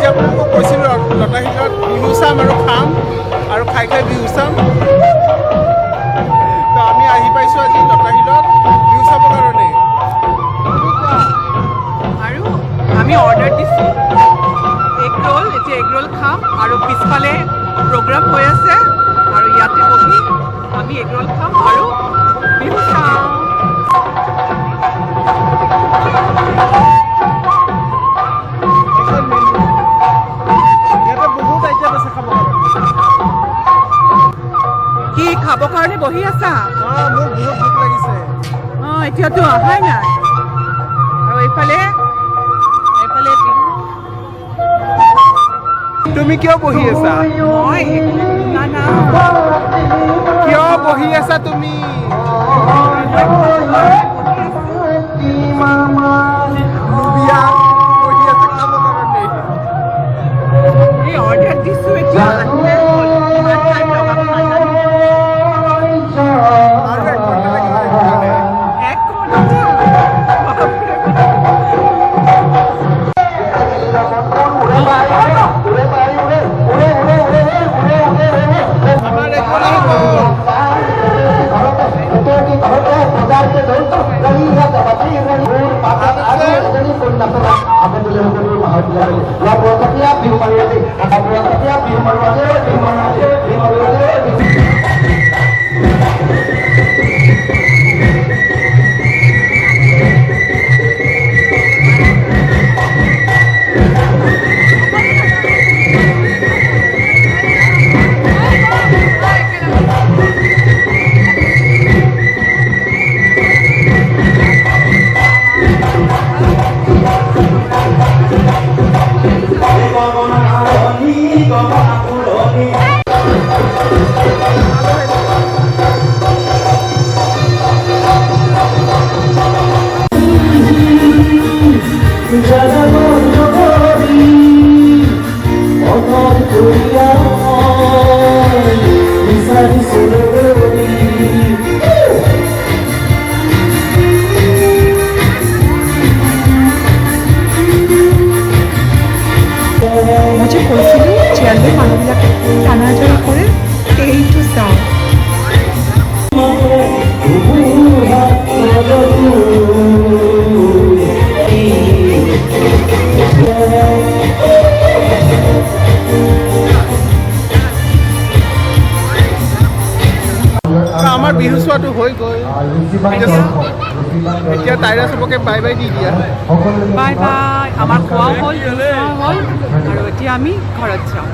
যে আপোনালোকক কৈছিলোঁ লতাশিলত বিহু চাম আৰু খাম আৰু খাই খাই বিহু চাম। তো আমি আহি পাইছোঁ আজি লতাশিলত বিহু চাবৰ কাৰণে। আৰু আমি অৰ্ডাৰ দিছোঁ এগ ৰোল, এতিয়া এগ ৰোল খাম আৰু পিছফালে প্ৰগ্ৰাম হৈ আছে আৰু ইয়াতে বহি আমি এগ ৰোল খাম আৰু বিহু চাম। ইয়াতে বহুত আইটেম আছে খাবৰ কাৰণে। কি খাবৰ কাৰণে বহি আছা? মোৰ বহুত ভোক লাগিছে। এতিয়াতো অহাই নাই। আৰু এইফালে বিহু। তুমি কিয় বহি আছা? মই না কিয় বহি আছা তুমি? বিয়া বহি আছে খাবৰ কাৰণে। এই অৰ্ডাৰ দিছোঁ এতিয়া আহিলে হ'ল। কিমান টাইম লগাব নাজানো। আৰু 1 ঘণ্টা লাগিব এইটো কাৰণে। 1 ঘণ্টা। বাপৰে বাপ। আমাৰ একো নহ'ব। মই যে কৈছিলোঁ চেয়াৰলৈ মানুহবিলাকে টানা জৰা কৰে, এইটো চাওঁ। আমাৰ বিহু চোৱাটো হৈ গ'ল। এতিয়া তাইৰা চবকে বাই বাই দি দিয়া। Bye bye. আমাৰ খোৱা হ'ল, বিহু চোৱা হ'ল আৰু এতিয়া আমি ঘৰত যাওঁ।